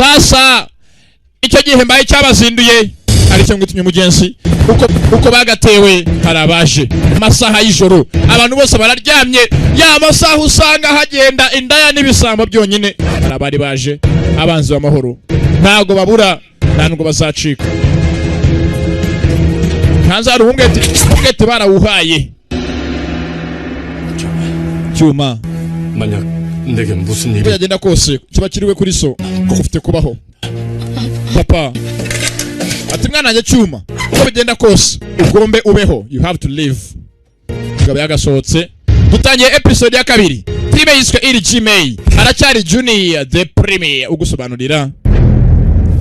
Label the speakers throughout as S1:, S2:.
S1: sasa icyo gihe mbaye cyabazinduye ari cyo ngwitumye mugenzi uko bagatewe harabaje amasaha y'ijoro abantu bose bararyamye ya masaha usanga hagenda indaya n'ibisambo byonyine harabari baje abanzi b'amahoro ntago babura ntango bazacika ntanzara umwete barawuhaye cyuma
S2: 만약 내게 무슨 일이
S1: yagenda kose kiba kiriwe kuri so ko ufite kubaho papa ati mwana wanjye cyuma ko bigenda kose ugombe ubeho you have to live ngabo yagasohotse dutangiye episode ya kabiri prime yiswe iri Gmail aracyari Junior the Prime ugusobanurira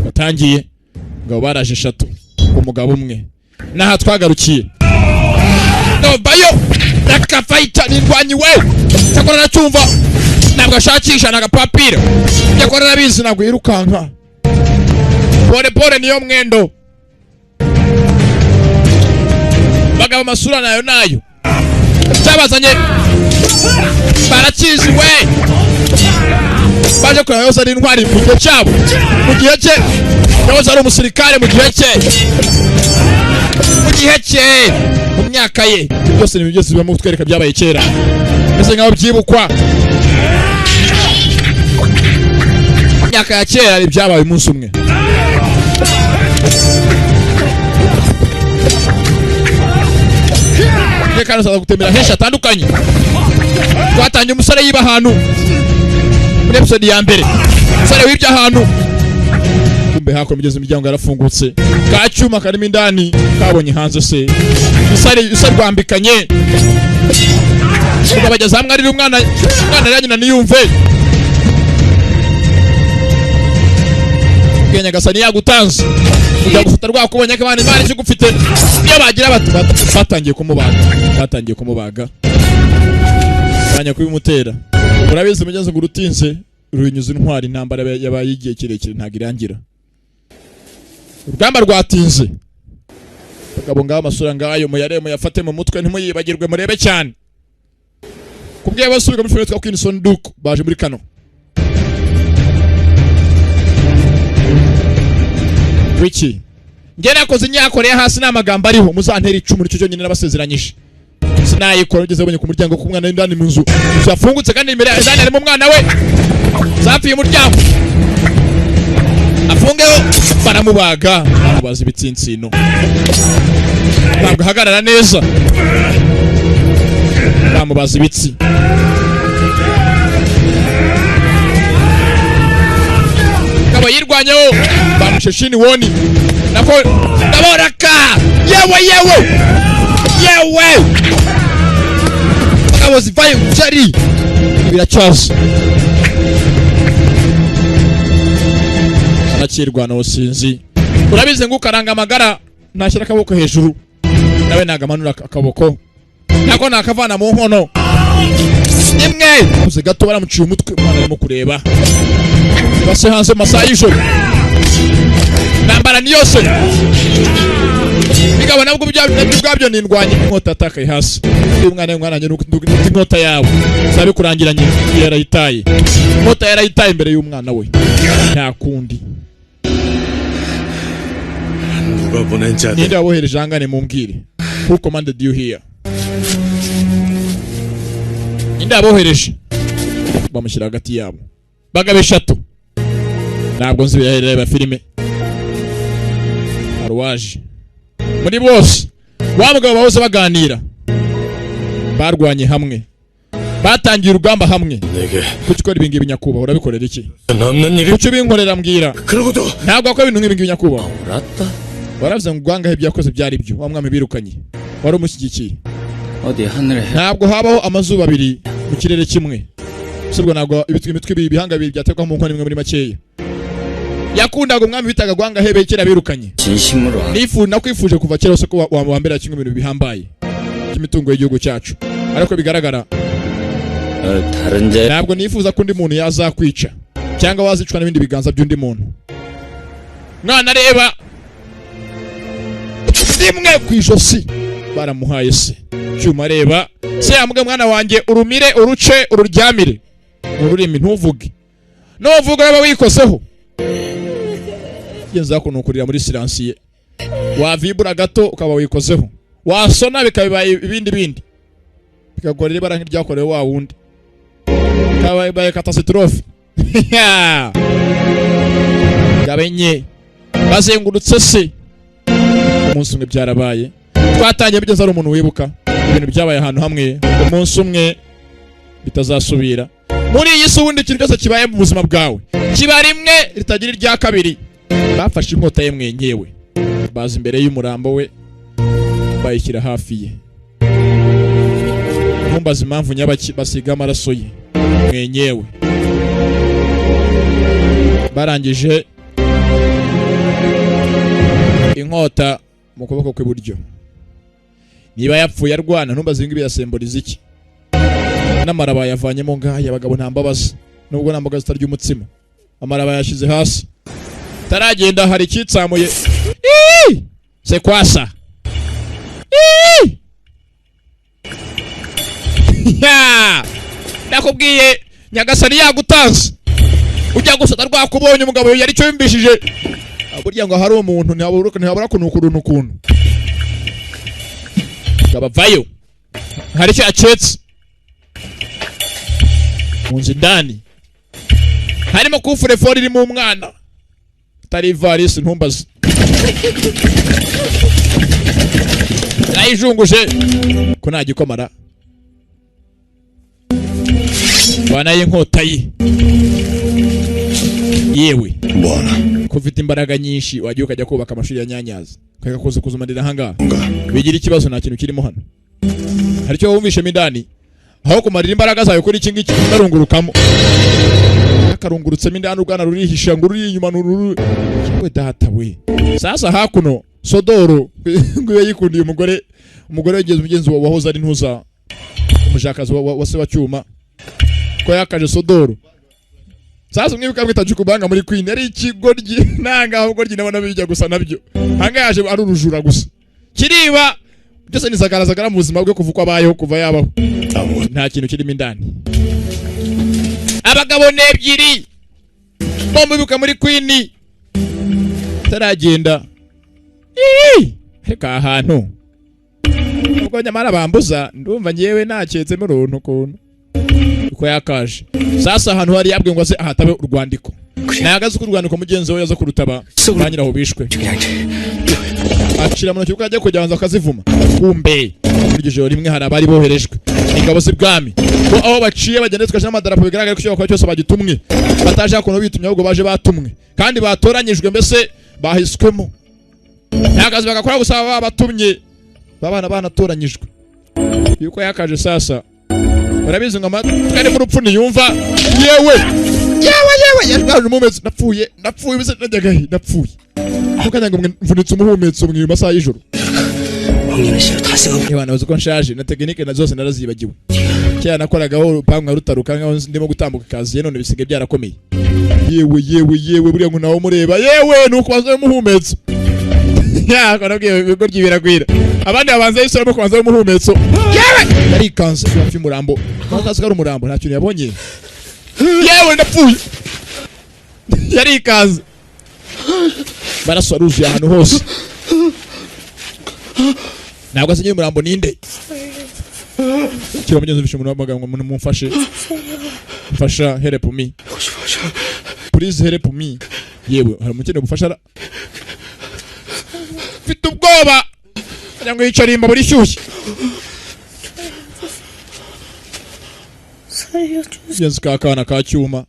S1: batangiye ngabo baraje 3 umugabo umwe naha twagarukiye no bayo nakafaita nindwanyi we cyakora nacyumva ntabwo ashakisha nagapapira cyakora nabizi ntabwo yirukanka pole niyo mwendo bagabo masura nayo cyabazanye barakizi we baje ko yose ari intwari mu gihe cyabo mu gihe cye yose ari umusirikare mu gihe cye mu myaka ye byose ni byose biba mu twereka byabaye kera ese ngaho byibukwa myaka ya kera ari byabaye umunsi umwe Nekana saza gutembera henshi atandukanye twatangiye umusore yiba ahantu muri episode ya mbere umusore wibye ahantu kumbe hako migeze imiryango yarafungutse kacyuma karimo indani kabonye hanze se usari rwambikanye bageze hamwe ari umwana yanyina niyumve Kenya gasani yagutanze ujya gufata rwakubonye ko abana imana ikigufite iyo bagira batangiye kumubaga banya kubimutera urabizi mugenzi ngo urutinze ruhinyuza intwari intambara yabaye igihe kirekire ntago irangira urugamba rwatinze bagabo ngaho amasura ngayo muyaremo yafate mu mutwe ntimuyibagirwe murebe cyane kubwiye basubiga muri filime Queen Son Duke baje muri kano Wiki nge nakoze nyakoreye hasi n'amagambo ariho muzantera 10 nicyo nyine nabasezeranyije sinayikora ugeze bonye ku muryango ku mwana indani mu nzu yafungutse kandi imbere indani arimo umwana we zafiye umuryango afungeho baramubaga bamubaza ibitsinsino ntabwo hagarara neza bamubaza ibitsi kaba yirwanyeho bamusheshini woni nako ndaboraka yewe kaba zivaye cyari biracyaza nakirwana osinzi urabize ngo ukaranga amagara nashyira akaboko hejuru nawe nagamanura akaboko nako nakavana mu nkono nimwe uze gato baramuciye umutwe umwana arimo kureba base hanze masaha y'ijoro nambara ni yose bigabo nabwo byabyo nindwanye inkota atakaye hasi umwana nyine inkota yawe sabe kurangiranye yarayitaye inkota yarayitaye imbere y'umwana we nta kundi ninde wabohereje hangane mumbwire who commanded you here ninde wabohereje bamushyira hagati yabo bagabe 3 ntabwo nzi birareba filime arwaje muri bose wamugabo bahoze baganira barwanye hamwe batangiye urugamba hamwe kuko ibingi binyakuba urabikorera iki kuko binkorera mbwira ntabwo akora ibintu nk'ibingi binyakuba waravuze ngo gwangahe byakoze byari byo wa mwami birukanye wari umushyigikiye ntabwo habaho amazuba abiri mu kirere kimwe subwo ntabwo imitwe ibihanga bibiri byatekwa mu nkoni imwe muri makeya yakundaga umwami bitaga gwangahe bekera birukanye nakwifuje kuva kera se ko wambera kimwe ibintu bihambaye cy'imitungo y'igihugu cyacu ariko bigaragara ntabwo nifuza ko undi muntu yazakwica cyangwa wazicwa n'ibindi biganza by'undi muntu mwana reba rimwe ku ijosi baramuhaye se cyuma reba se yamuga mwana wanjye urumire uruce ururyamire ururimi ntuvuge nuvuga baba wikoseho Genza kunukurira muri silencieux. Wavibura gato ukaba wikozeho. Wasona bikabibaye ibindi. Bikagorera ibara nk'iryakorewe wa wundi. Kabaye catastrophe. Gabenye. Bazengurutse se. Umunsi umwe byarabaye. Twatangiye bigeze ari umuntu wibuka. Ibintu byabaye ahantu hamwe. Umunsi umwe bitazasubira. Muri iyi si ubundi ikintu cyose kibaye mu buzima bwawe kiba rimwe ritagira irya kabiri. Bafashe inkota ye mwenyewe baza imbere y'umurambo we bayishyira hafi ye. Ntumbaze impamvu nyabaki basiga amaraso ye mwenyewe. Barangije inkota mu kuboko kw'iburyo. Niba yapfuye arwana ntumbaze ngo ibiyasemboriza iki. N'amaraba yavanyemo ngaya abagabo nta mbabazi nubwo nta mbabazi tarya umutsima. Amaraba yashize hasi taragenda hari kitsamuye. Se kwasa nakubwiye Nyagasani yagutanze ujya gusota rwakubonye umugabo yari cyo bimbishije. Burya ngo hari umuntu ntihabura kunukura ukuntu gabavayo hari cyo acetse munzi ndani harimo kufure fori irimo umwana tari varisi ntumbaze nayijunguje ko nagikomara bana y'inkota ye yewe kufite imbaraga nyinshi wagiye ukajya kubaka amashuri ya Nyanyaza kaka koze kuzumanira hanga bigira ikibazo nta kintu kirimo hano. Hari cyo wumvishe mindani aho kumarira imbaraga zawe kuri iki ngiki narungurukamo akarungurutse mindani urwana rurihisha ngo ruri inyuma nuru we data we. Sasa hakuno Sodoro ngo yikundiye umugore wegeze umugenzi wahoze ari ntuza umujakazi wa se wa cyuma ko yakaje Sodoro. Sasa mwibuka mwitaje kubanga muri Queen ari ikigoryi nanga ahubwo ryinabona bijya gusa nabyo hanga yaje ari urujura gusa kiriba byose nisagara mu buzima bwe kuvukwa bayeho kuva yabaho nta kintu kirimo indani. Abagabo nebyiri bo mwibuka muri Queen taragenda reka ahantu ubwo nyamara bambuza ndumva nyewe naketse mu runtu kuntu uko yakaje. Sasa ahantu hari yabwe ngo se ahatabe urwandiko nagaze ku rwandiko mugenzi we yaza kurutaba banyira aho bishwe acira mu cyuka ajya kujyanza akazivuma kumbe urugije rimwe hari abari boherejwe ingabo z'ibwami ko aho baciye bagende twasha amadarapo bigaragara ko cyoko cyose bagitumwe bataje akono bitumye ahubwo baje batumwe kandi batoranyijwe mbese bahiswemo nagaze bagakora gusaba batumye babana banatoranyijwe yuko yakaje. Sasa barabizi ngo amatwi mu rupfu niyumva yewe yashwaje umumetse napfuye bise najagahe napfuye mukanya ngo mvunitse umuhumetso mu masaha y'ijoro. Ebana uzi ko nshaje na tekinike na zose narazibagiwe cyane nakoragaho pamwe rutaruka ngaho ndimo gutambuka kazi ye none bisige byarakomeye. Yewe buriya ngo nawo mureba yewe nuko bazoye umuhumetso kanabwiye bigo ryibiragwira abandi babanza yisoro kubanza umuhumetso yewe ari kanse yafi murambo nakazi kari umurambo nta kintu yabonye yewe ndapfuye yari kanze barasoruje ahantu hose ntabwo asenye umurambo ninde kiro mugenzi bishe umurambo ngo mumfashe mfasha help me please help me yewe hari umukene gufasha mfite ubwoba ngo yicare imba buri shyushye yenzi kakana ka cyuma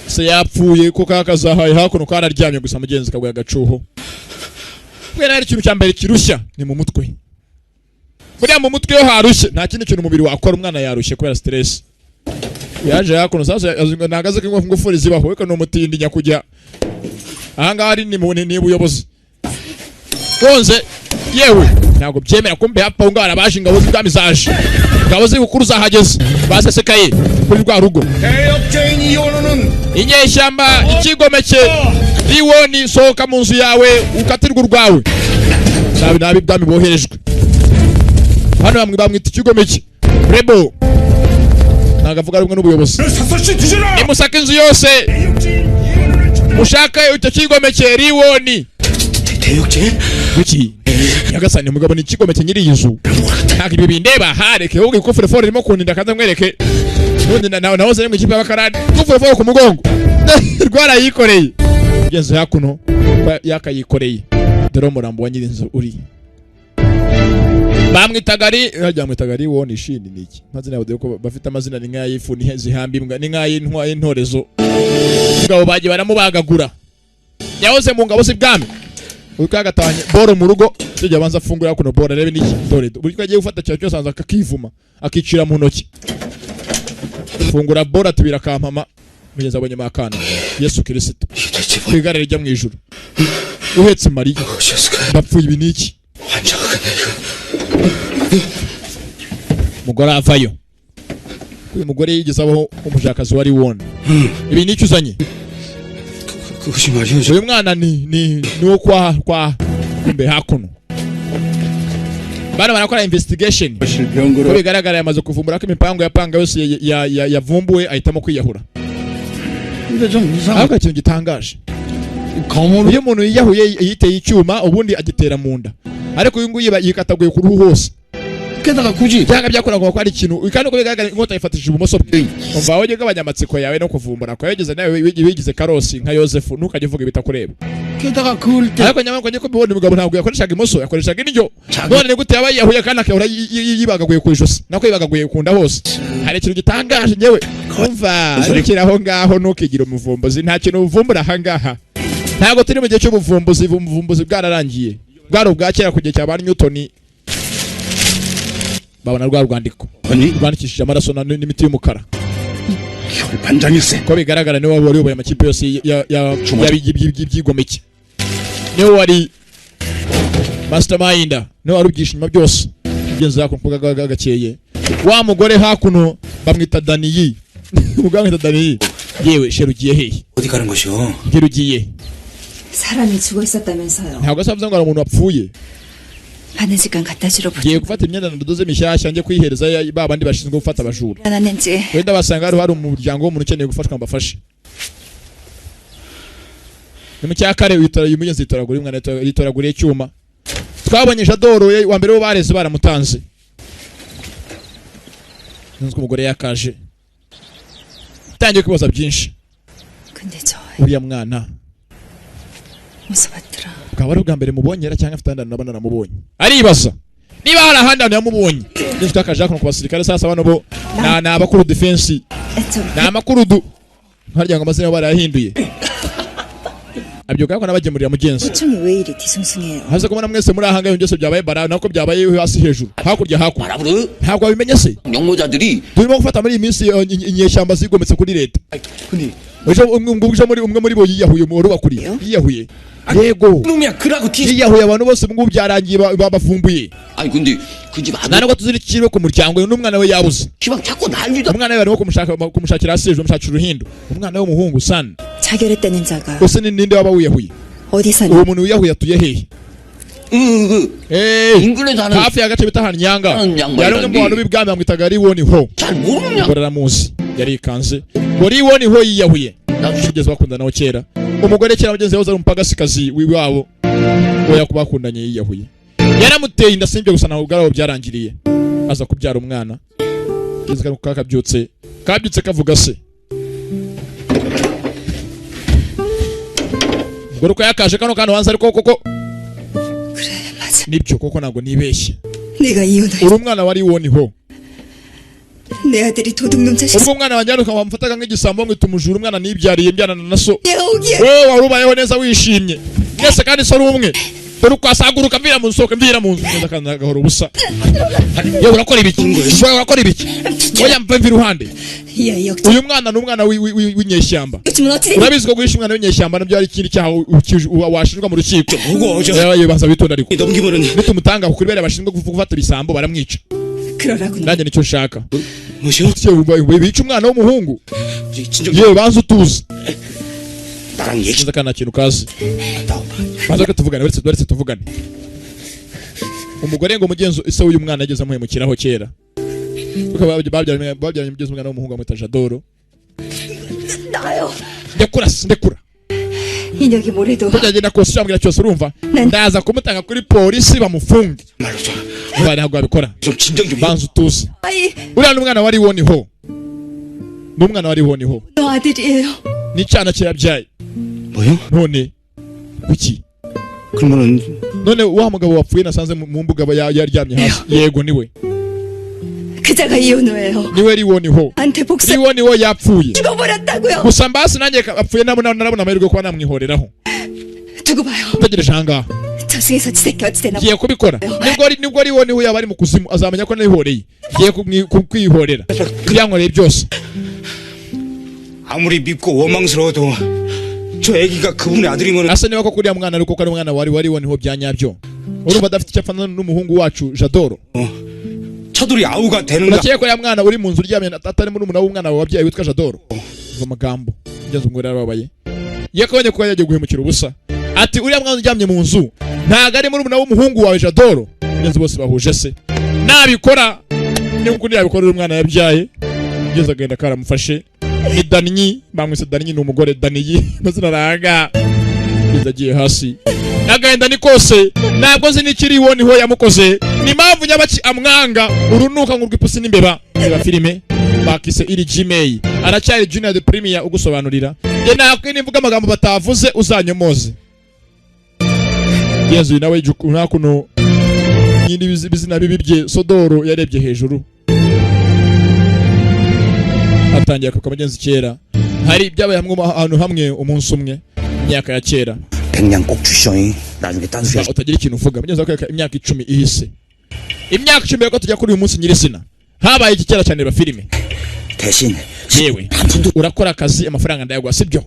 S1: se yapfuye ko kakazahaye hakuno kararyamye gusa mugenzi kagwa agacuho kwera ari ikintu cyambere kirushya ni mu mutwe buriya mu mutwe yo harushye nta kindi kintu umubiri wakora umwana yarushye kubera stress yaje hakuno. Sasa nagaze ko ingufuri zibaho reka no mutindi nyakujya ahanga ari ni buyobozi konze yewe ntabwo byemera kumbe hapa ungara abaje ingabo z'ibwami zaje ingabo z'ibukuru zahageze basesekaye kuri rwa rugo inyeshyamba ikigomeke riwoni sohoka mu nzu yawe ukatirwa urwawe nabi bwami boherejwe hano bamwe bamwita ikigomeke rebo nagavuga rumwe n'ubuyobozi nimusaka inzu yose ushaka icyo kigomeke Liwoni
S3: 대역죄?
S1: Wiki Nyagasani umugabo ni kigomeke nyiri yizu ntabwo ibi bindeba hareke wowe kufure fore irimo kundinda kaza mwereke nundi nahoze ari mu ikipe y'abakarani kufure fore ku mugongo rwara yikoreye ugeze hakuno yakayikoreye dore umurambo wa nyiri inzu uri bamwitaga Liwoni shini niki mazina yabo ko bafite amazina ni nk'ayifu ni zihamba imbwa ni nk'ayintwa y'intorezo ngabo bagiye baramubagagura yahoze mu ngabo z'ibwami ukagatanye boro mu rugo tujya banza afungura kuno boro rebe niki dore buri kwagiye gufata cyo cyose anza akakivuma akicira mu ntoki fungura boro atubira kampama mugeza abonye makana Yesu Kristo kwigara rijya mu ijuru uhetse Mariya bapfuye ibi niki mugore avayo uyu mugore yigeze abaho umushakazi wari wone ibi niki uzanye uyu mwana ni wo kwa kumbe hakuno bana barakora investigation ko bigaragara yamaze kuvumbura ko imipango yapanga yose yavumbuwe ahitamo kwiyahura aka kintu gitangaje uyu muntu yiyahuye yiteye icyuma ubundi agitera mu nda ariko uyu nguyu yikataguye ku ruhu hose
S3: 게다가 굳이
S1: cyangwa byakoraga ko ari ikintu kandi uko bigaragara inkota yifatishije ubumoso bwe umva wowe gabanyamatsiko yawe no kuvumbura ko yageze nawe wigize karosi nka Yosefu ntukajye uvuga bitakureba
S3: 게다가 그걸 때
S1: ariko nyamara ko bibona umugabo ntabwo yakoreshaga imoso yakoreshaga indyo none ni gute yabaye yahuye kandi akahora yibagaguye ku ijosi nako yibagaguye kunda hose hari ikintu gitangaje nyewe umva arikiraho ngaho ntukigira umuvumbuzi nta kintu uvumbura aha ngaha ntabwo turi mu gihe cy'ubuvumbuzi bwararangiye bwari ubwa kera ku gihe cya ba Newton babona rwa rwandiko rwandikishije amaraso n'imiti y'umukara
S3: 반장일세
S1: ko bigaragara niwe wari uyoboye amakipe yose y'abyigomeke niwe wari mastermind niwe wari ubyishima byose ugenzi yako mvuga gakeye wa mugore hakuno bamwita Daniyi ubwamwita Daniyi yewe sherugiye hehe
S3: 어디 가는 것이요?
S1: ngirugiye
S4: 사람이 죽어 있었다면서요.
S1: ntabwo asavuze ngo ari umuntu wapfuye
S4: 바느질간 갖다 주러
S1: ngiye gufata imyenda ndoze mishyashya njye kwihereza babandi bashinzwe gufata abajura
S4: 불안했는지
S1: wenda basanga hari umuryango w'umuntu ukeneye gufashwa mbafashe ni mu cyakare witora y'umugenzi yitoragura umwana yitoraguriye icyuma twabonye Jadoro wa mbere wo bareze baramutanze nziko umugore yakaje tangiye kwibaza byinshi
S4: 근데 저
S1: uriya mwana
S4: 무서웠더라.
S1: bwaba ari ubwa mbere mubonye era cyangwa afite ahandi nabana namubonye aribaza niba hari ahandi hantu yamubonye nziko akaje ku basirikare sasa bano bo na abakuru defense na amakuru harya ngo amazina barayahinduye abyo kako nabagemurira mugenzi
S4: 춤이 왜 이리 뒤숭숭해요?
S1: haze kubona mwese muri ahanga yongese byabaye bara nako byabaye hasi hejuru hakurya hakurya
S3: 알아보르
S1: ntabwo babimenye se
S3: 영모자들이
S1: turimo gufata muri iyi minsi inyeshyamba zigometse kuri leta
S3: 근데
S1: umwe muri bo yiyahuye mu rubakuriye yiyahuye yego
S3: 놈이야 그라고 티
S1: yiyahuye abantu bose ngo byarangiye bafumbuye
S3: 아니 근데 그 집 아들
S1: ntabwo tuzirikirwe ku muryango n'umwana we yabuze
S3: 시방 자꾸 난리다
S1: umwana we barimo kumushakira hasi hejuru bamushakira uruhindo umwana we w'umuhungu sana
S4: 자결했다는 자가
S1: ese ni ninde waba wiyahuye
S4: 어디 사는?
S1: uwo muntu wiyahuye atuye hehe
S3: 잉글랜드 하는
S1: hafi y'agace bita Hanyanga
S3: Hanyanga
S1: yari umwe mu bantu b'ibwami bamwitaga Liwoni ho
S3: 잘 모르냐
S1: umugore aramuzi yarikanze ngo Liwoni ho yiyahuye kugeza bakundanaho kera umugore kera mugenzi yahoze ari umupagasikazi w'iwabo we yakubakundanye yiyahuye yaramuteye inda simbe gusa naho ubwabo byarangiriye aza kubyara umwana kugeza kabyutse kavuga se umugore uko yakaje kano kantu hanze ariko koko
S4: 그래 맞아.
S1: nibyo koko ntabwo nibeshye
S4: 내가 이혼을
S1: uri umwana wari Liwoni ho
S4: 내 아들이 도둑놈 자식.
S1: ubwo umwana wanjye wamufataga nk'igisambo mwita umujura umwana nibyariye mbyana na so
S4: 야오기야.
S1: wowe wari ubayeho neza wishimye mwese kandi so ari umwe dore uko asaguruka mvira mu nzu mvira mu nzu neza kandi agahora ubusa yewe urakora ibiki wowe urakora ibiki wowe mva iruhande
S4: 야 역적.
S1: uyu mwana ni umwana w'inyeshyamba
S4: 요즘은 어떻게?
S1: urabizi ko guhisha umwana w'inyeshyamba nabyo ari ikindi cyaha washinjwa mu rukiko
S3: 누구 어제
S1: yewe baza bitonda ariko
S3: 넘기면은
S1: nitumutanga kuri bere bashinzwe gufata ibisambo baramwica
S4: 그러라고.
S1: nanjye nicyo nshaka
S3: 뭐시오?
S1: bica umwana w'umuhungu
S3: 진정
S1: yewe banza utuze
S3: 나랑 얘기
S1: neza kandi nta kintu kazi
S3: 나와봐
S1: banza ko tuvugane uretse tuvugane umugore ngo mugenzi ise w'uyu mwana yageze amuhemukiraho kera kuko babyaranye mugenzi umwana w'umuhungu amwita Jadoro
S4: 나요.
S1: ndekura
S4: 인혁이 뭐래도
S1: kujyagenda kose cyambwira cyose urumva ndaza kumutanga kuri polisi bamufunge
S3: 말로 좀.
S1: bari ntabwo babikora
S3: 좀 진정 좀.
S1: banza utuze
S4: 아이
S1: uriya n'umwana wari woniho n'umwana wari woniho
S4: 너 아들이에요.
S1: n'icyana kirabyaye
S3: 뭐요?
S1: none kuki
S3: 그러면은
S1: none wa mugabo wapfuye nasanze mu mbuga yaryamye hasi yego niwe
S4: 그자가 이혼우예요.
S1: niwe 리woniho
S4: 한테 복수
S1: 리woniho yapfuye
S4: 죽어버렸다고요.
S1: gusa mbasi nanjye apfuye narabona amahirwe kuba namwihoreraho
S4: 두고 봐요.
S1: utegereje ahangaha
S4: 저승에서 지새끼 어찌 되나.
S1: ngiye kubikora nibwo 리woniho yaba ari mu kuzimu azamenya ko nayihoreye ngiye kwihorera yankoreye byose
S3: 아무리 밉고 원망스러워도 저 애기가 그분의 아들인 거는
S1: asa niba koko uriya mwana ari kuko ari umwana wari 리woniho bya nyabyo urumva adafite icyo apfana n'umuhungu wacu Jadoro
S3: 차돌이 아우가 되는가?
S1: urakeka ko ya mwana uri mu nzu uryamye atari muri umuna w'umwana wawe wabyaye witwa Jadoro umva amagambo ngeze umwe yarababaye yakabonye ko yagiye guhemukira ubusa ati uriya mwana uryamye mu nzu ntago ari muri umuna w'umuhungu wawe Jadoro ngeze bose bahuje se nabikora nibwo yabikorera umwana yabyaye ngeze agenda karamufashe ni Danyi bamwise Danyi ni umugore Daniyi mazina raga agiye hasi agenda ni kose ntabwo nzi n'ikiri woniho yamukoze ni mpamvu nyabaki amwanga urunuka ngurwipusi n'imbeba niba filime bakise iri Gmail aracyari Junior de Premier ugusobanurira je nakwe nimvuga amagambo batavuze uzanyomoze Yezu nawe nakuno nyindi bizina bibibye Sodoro yarebye hejuru atangiye kukamugenza kera hari byabaye hamwe hamwe umunsi umwe imyaka ya kera
S3: 백냥 꼭 주셔잉. 나중에 딴소리 하시.
S1: utagira ikintu uvuga mugenzi wawe imyaka 10 ihise imyaka 10 ko tujya kuri uyu munsi nyirisina habaye iki kera cyane ba filime
S3: 대신
S1: yewe urakora akazi amafaranga ndayagwa sibyo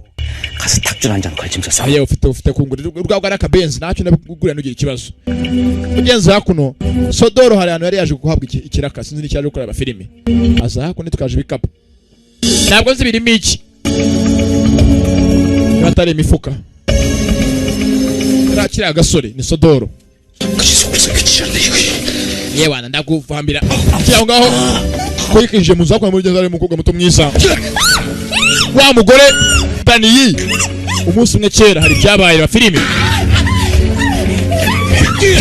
S3: 가서 탁줄 한잔 걸치면서 싸워.
S1: yewe ufite kungurira urwagwa n'akabenzi ntacyo nabugurira nugira ikibazo mugenzi hakuno Sodoro hari ahantu yari yaje guhabwa ikiraka sinzi n'icyaje gukora aba filime aza hakuno tukaje bikapu ntabwo nzi birimo iki batari imifuka rakira agasore ni Sodoro
S3: 그지 속에서 그치셨네 이거.
S1: yewana ndakuvambira cyangwa ngaho ko yikije mu zakwa muri genzare mukobwa muto mwiza wa mugore Daniyi umunsi umwe kera hari byabaye ba filime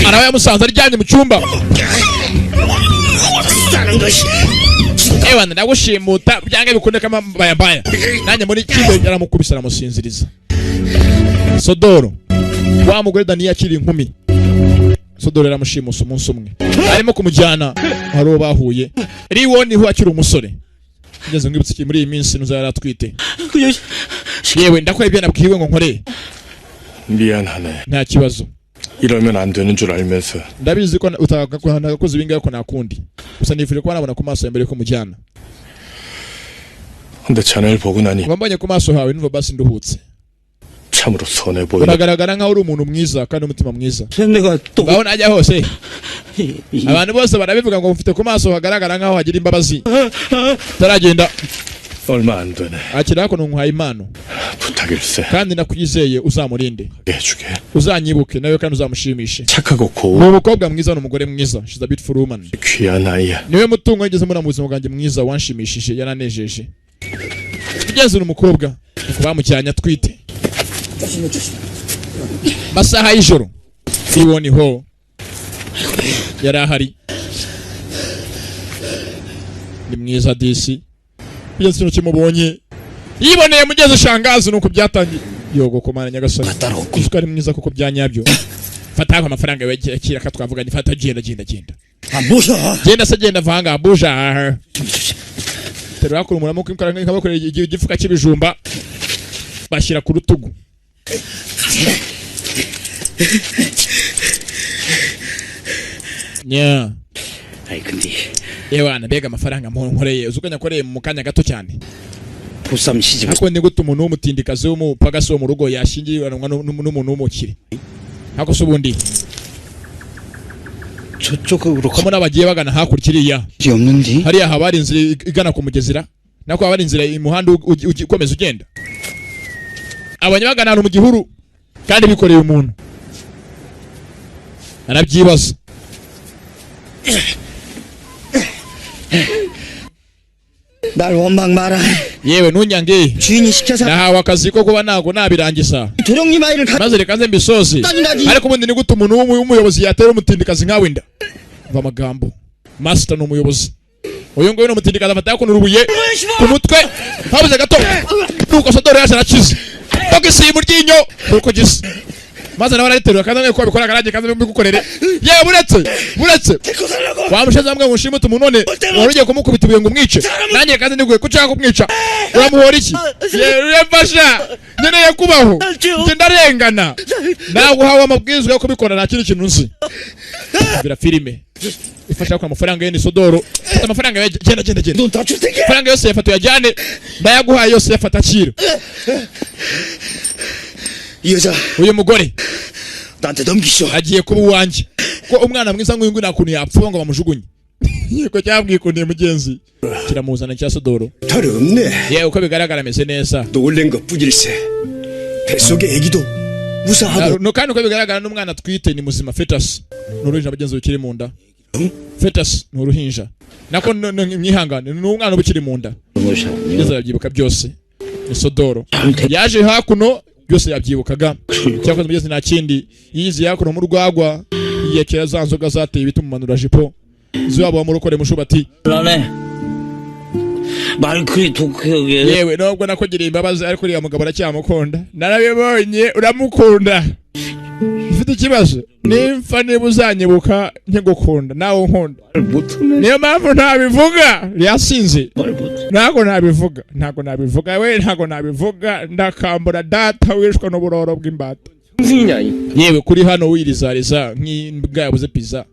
S1: arawe yamusanze aryamye mu cyumba
S3: 싸는 것이.
S1: yewana ndagushimuta byange bikunde kama bayabaya nanjye muri kindo yaramukubisa aramusinziriza Sodoro wa mugore Daniyi akiri inkumi Sodoro yaramushimusa umunsi umwe arimo kumujyana haro bahuye 리woniho akiri umusore ngeze ngibutse iki muri iyi minsi nuzara twite yewe ndakora ibyo nabwiwe ngo nkore
S2: 미안하네.
S1: nta kibazo
S2: 이러면 안 되는 줄 알면서
S1: ndabizi ko utagakoze ibingahe ko nakundi gusa nifuje ko nabona ku maso mbere ko mujyana
S2: 근데 자네를 보고 나니
S1: mbonye ku maso hawe numva basi nduhutse
S2: 참으로 선해 보이네.
S1: uragaragara nkaho uri umuntu mwiza kandi umutima mwiza
S3: 내가 또
S1: ngaho najya hose abantu bose barabivuga ngo mfite ku maso hagaragara nkaho hagira imbabazi taragenda
S2: 얼마 안 되네.
S1: akira hako ntuhaye impano
S2: 부탁일세.
S1: kandi nakwizeye uzamurinde
S2: 해주게.
S1: uzanyibuke nawe kandi uzamushimishe
S2: 착하고
S1: ni
S2: 고운
S1: umukobwa mwiza n'umugore mwiza she's a beautiful woman
S2: 귀한 아이야.
S1: niwe mutungo wigeze muri mu buzima bwanjye mwiza wanshimishije yaranejeje kugeza umukobwa bamujyanye atwite masaha y'ijoro 리woniho yari ahari ni mwiza disi kugeza ikintu kimubonye yiboneye mugeze shangazi nuko byatangiye yogo komana nyagasani kuko ari mwiza kuko byanyabyo fata amafaranga yakira ka twavuganye fata genda
S3: 아 뭐야?
S1: genda se genda vanga buja terura ko umuntu amuko imkaranga nkabakorera igifuka cy'ibijumba bashyira ku rutugu nya
S3: 아이 근데
S1: yewana mbega amafaranga nkoreye uzuganya koreye mu kanya gato cyane
S3: 보쌈 시집
S1: ako ni gute umuntu w'umutindikazi w'umupagasi wo mu rugo yashingiranwa n'umuntu w'umukire ako se ubundi
S3: 저쪽으로
S1: ko muri abagiye bagana hakurya iriya
S3: 가지 없는데?
S1: hariya haba hari inzira igana ku mugezira nako haba hari inzira umuhanda ukomeza ugenda abanyabagana mu gihuru kandi bikoreye umuntu
S3: 날 원망 마라.
S1: yewe ntunyange
S3: 주인이 시켜서
S1: nahawe akazi ko kuba ntago nabirangiza
S3: 도령님 아이를 가.
S1: maze reka nze mbisoze
S3: 나지.
S1: ariko ubundi ni gute umuntu w'umuyobozi yatera umutindikazi nkawe inda umva amagambo master ni umuyobozi uyu nguyu ni umutindikazi afata yakuntu urubuye ku mutwe habuze gato nuko Sodoro yaje arakize bagisimu ryinyo nuko gisa maze nawe ariterura kandi amwe ko abikora garange kandi mbigukorere yewe buretse wamushaza amwe mushimuta umuntu none warugiye kumukubita ubuye ngo umwice nanjye kandi niguye ko ushaka kumwica uramuhora iki yewe mfasha nkeneye kubaho njye ndarengana naguhawe amabwiriza yo kubikora nta kindi kintu nzi bira filime ifasha kwa amafaranga ye ni Sodoro fata amafaranga ye genda amafaranga yose yafata yajyane ndayaguhaye yose yafata akira
S3: 이 여자
S1: uyu mugore
S3: 나한테 넘기셔.
S1: agiye kuba uwanjye ko umwana mwiza nk'uyu nta kuntu yapfuba ngo bamujugunye yego cyabwikundiye mugenzi kiramuzana cya Sodoro
S3: 털이 없네.
S1: yewe uko bigaragara ameze neza
S3: 놀란 것 뿐일세. 뱃속에 애기도 무사하고.
S1: no kandi uko bigaragara n'umwana twite ni muzima fetus n'uruhinja mugenzi ukiri mu nda fetus ni uruhinja nako mwihangane ni umwana uba ukiri mu nda ngeze yabyibuka byose ni Sodoro yaje hakuno byose yabyibukaga cyakoze mugezi nta kindi yizi yakuno mu rwagwa yekera za nzoga zateye ibiti mu manura jipo ziwabo bamurokore mushubati
S5: 그러네. 말 그리 독하게.
S1: yewe nubwo nakogiriye imbabazi ariko uriya mugabo aracyamukunda narabibonye uramukunda ufite ikibazo nimfa niba uzanyibuka nkigukunda nawe unkunda niyo mpamvu ntabivuga yasinze ntago nabivuga we ntago nabivuga ndakambura data wishwa n'uburoro bw'imbata yewe kuri hano wirizariza nk'imbwa yabuze pizza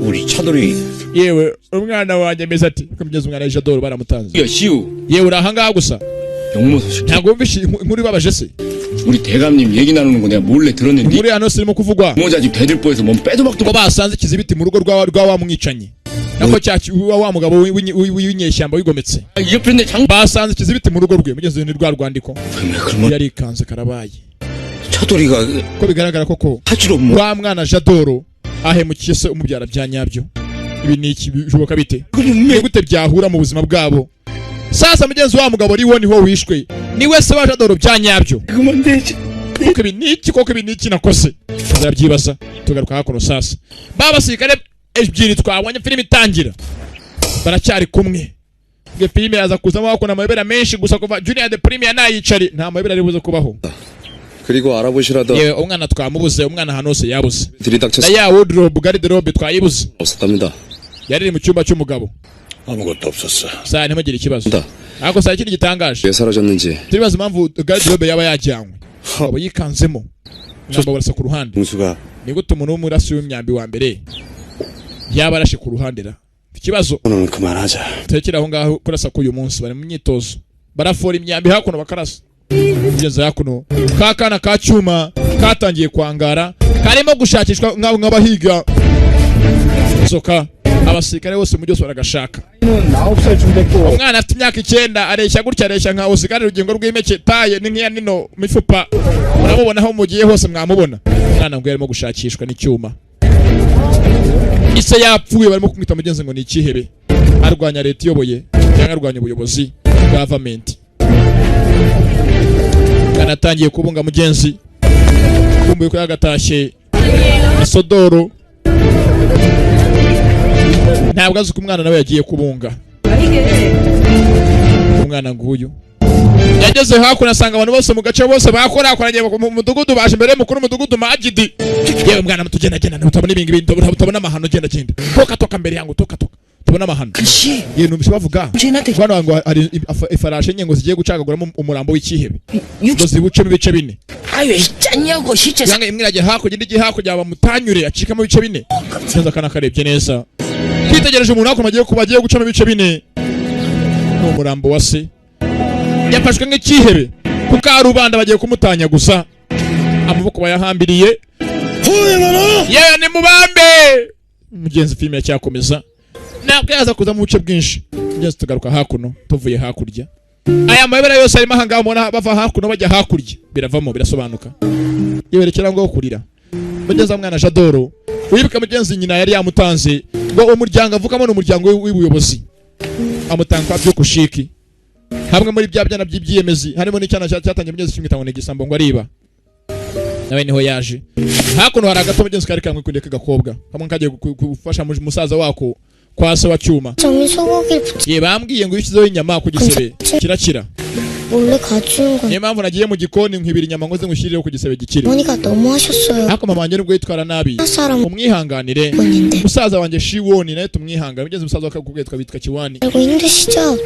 S3: 우리 차돌이
S1: yewe umwana wanjye ameze ati kamugeze umwana w'Ijadoro baramutanze
S5: 야 시우.
S1: yewe urahangaha gusa
S5: 영모 소식.
S1: ntago wumvishe inkuru ibabaje se
S5: 우리 대감님 얘기 나누는 거 내가 몰래 들었는데.
S1: inkuru hano sirimo kuvugwa
S5: 모자 집 대들보에서 몸 빼도 박도
S1: ko basanze kizibiti mu rugo rwa wa mwicanyi nako wa mugabo w'inyeshyamba wigometse
S5: 이 옆에 있는 장.
S1: basanze kizibiti mu rugo rwe mugeze ni rwa rwandiko
S3: 그러면
S1: yari kanze karabaye
S3: 차돌이가
S1: ko bigaragara koko
S3: 할줄 없모.
S1: wa mwana Jadoro ahemukiye se umubyara bya nyabyo ibi ni iki bishoboka bite ni gute byahura mu buzima bwabo sasa mugenzi wa mugabo riwo niho wishwe niwe se wa Jadoro bya nyabyo
S3: 그만 되지.
S1: koko ibi ni iki nakose tuzabyibaza tugaruka hakuno sasa babasirikare ebyiri twabonye filime itangira baracyari kumwe nge filime yaza kuzamo hakuna amayobera menshi gusa kuva Junior the Premier nayicari nta mayobera ari buze kubaho
S6: 그리고 알아보시라던
S1: yewe umwana twamubuze umwana hano hose yabuze na
S6: 들이닥쳤
S1: ya wardrobe garderobe twayibuze
S6: 없었답니다.
S1: yari mu cyumba cy'umugabo
S2: 아무것도 없었어.
S1: saa ntimugire ikibazo
S6: 다
S1: ariko saa ikindi gitangaje
S6: 왜 사라졌는지
S1: turibaza impamvu garderobe yaba yajyanywe abo yikanzemo namba barasa ku ruhande
S6: 동수가
S1: ni gute umuntu w'umurasi w'imyambi wa mbere yaba arashe ku ruhande ra ikibazo
S6: 오늘 그만하자.
S1: tekera aho ngaho kurasa k'uyu munsi bari mu myitozo barafora imyambi hakuno bakarasa kugeza hakuno ka kana ka cyuma katangiye kwangara karimo gushakishwa nk'abahiga inzoka abasirikare bose mu byose baragashaka umwana afite imyaka 9 areshya gutya areshya nka usigare urugingo rw'imeke taye ni nk'iya nino mifupa murabubona aho mugiye hose mwamubona umwana ngo yarimo gushakishwa n'icyuma ise yapfuye barimo kumwita mugenzi ngo ni ikihebe arwanya leta iyoboye cyangwa arwanya ubuyobozi government kanatangiye kubunga mugenzi kumbuye ko yagatashye Sodoro ntabwo azi ko umwana nawe yagiye kubunga umwana nguyu yageze hakuno asanga abantu bose mu gace bose bakorakoranye mu mudugudu baje imbere y'umukuru w'umudugudu Majidi yewe mwana mutugenda utabona ibingi bintu utabona amahano genda toka mbere yangu toka tubona amahano yewe numvise bavuga bwana wangu ari ifarashe nye ngo zigiye gucagaguramo umurambo w'ikihebe ngo zibuce mu bice 4
S5: 아유 짠냐고 진짜.
S1: yanga imwe irajya hakurya indi igiye hakurya bamutanyure acikamo ibice 4 neza kana karebye neza twitegereje umuntu hakuno agiye gucamo ibice 4 n'umurambo wa se yafashwe nk'ikihebe kuko arubanda bagiye kumutanya gusa amaboko bayahambiriye yewe ni mubambe mugenzi filime yacyakomeza ntabwo yaza kuza mu buce bwinshi mugenzi tugaruka hakuno tuvuye hakurya aya mayobera yose arimo ahangaha mubona bava hakuno bajya hakurya biravamo birasobanuka yewerekera ngo kurira mugenzi mwana Jadoro wibuka mugenzi nyina yari yamutanze ngo umuryango avukamo n'umuryango w'ubuyobozi amutanga kwa byukushiki hamwe muri bya byana by'ibyiyemezi harimo n'icyana cyatangiye mugezi kimwitanga ne gisambo ngo ariba nawe niho yaje hakuno hari agato mugenzi kari kamwe kunde kagakobwa hamwe kagiye gufasha musaza wako kwa se wa cyuma ye bambwiye ngo yishyizeho inyama ku gisebe kirakira
S7: 원래 가져온 건
S1: niyo mpamvu nagiye mu gikoni nkibira inyama ngoze ngushyirireho ku gisebe gikire
S7: 어머니가 너무 하셨어요.
S1: ariko mama wanjye nubwo yitwara nabi
S7: 사람
S1: umwihanganire
S7: 분인데
S1: musaza wanjye Shiwoni nawe tumwihangane mugenzi musaza wakakubwiye twabitwa Kiwani
S7: 알고 힘드시죠?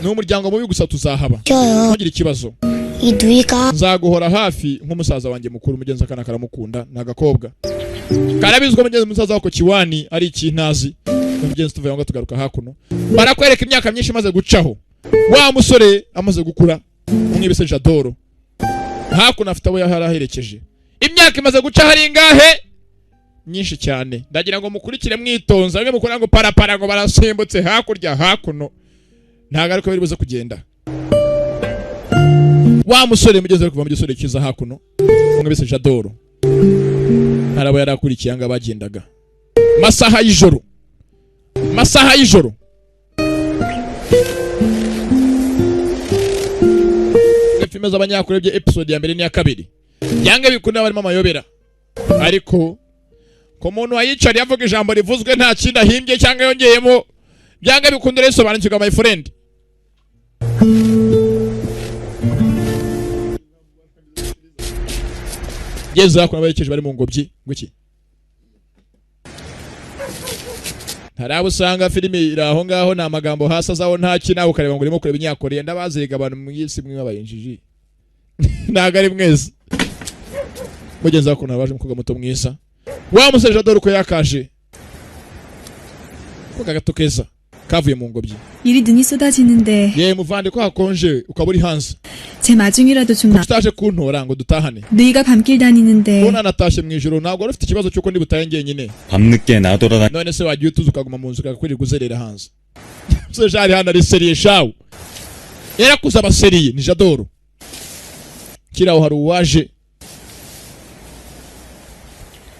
S1: ni umuryango mubi gusa tuzahaba
S7: 껴요.
S1: ntugire ikibazo
S7: 이 누이가
S1: nzaguhora hafi nk'umusaza wanjye mukuru mugenzi akana karamukunda ni agakobwa karabizwa mugenzi musaza wako Kiwani ari ikintazi mugenzi tuvuye ngo tugaruka hakuno barakwereka imyaka myinshi imaze gucaho wa musore amaze gukura umwibise Jadoro hakuno afite abo yaharaherekeje imyaka imaze guca hari ingahe nyinshi cyane ndagira ngo mukurikire mwitonza bamwe mukora ngo parapara ngo barasimbutse hakurya hakuno ntago ariko biri buze kugenda wa musore mugenzi ari kuva mu gisore kiza hakuno umwibise Jadoro harabo yarakurikiye anga bagendaga masaha y'ijoro filime z'abanyakure bye episode ya mbere n'iya kabiri yange bikunda barimo amayobera ariko ko umuntu wayicariye avuga ijambo rivuzwe nta kindi ahimbye cyangwa yongeyemo byange bikunda resobanukirwa my friend Yezu akora abayekeje bari mu ngobyi ngwiki harabo usanga filime iraho ngaho na magambo hasa zaho nta kinaho ukareba ngo urimo kureba inyakoreye ndabaziga abantu mu yisi mwe abayinjiji ntago ari mwese mugenzi wako nabaje mukobwa muto mwisa wa musore Jadoro ko yakaje ko gato keza kavuye mu ngobyi
S8: 일이 눈이 쏟아지는데
S1: ye muvande ko hakonje ukaba uri hanze
S8: 제 마중이라도 좀 나.
S1: tutaje kuntora ngo dutahane
S8: 너희가 밤길 다니는데
S1: bona natashe mu ijoro ntabwo wari ufite ikibazo cyuko ndi butaye ngenyine
S6: 밤늦게 나돌아다니
S1: none se wagiye utuza ukaguma mu nzu ukakwirirwa uzerera hanze se jari hano ari seriye shawu yarakuze abaseriye ni Jadoro kiraho hari uwaje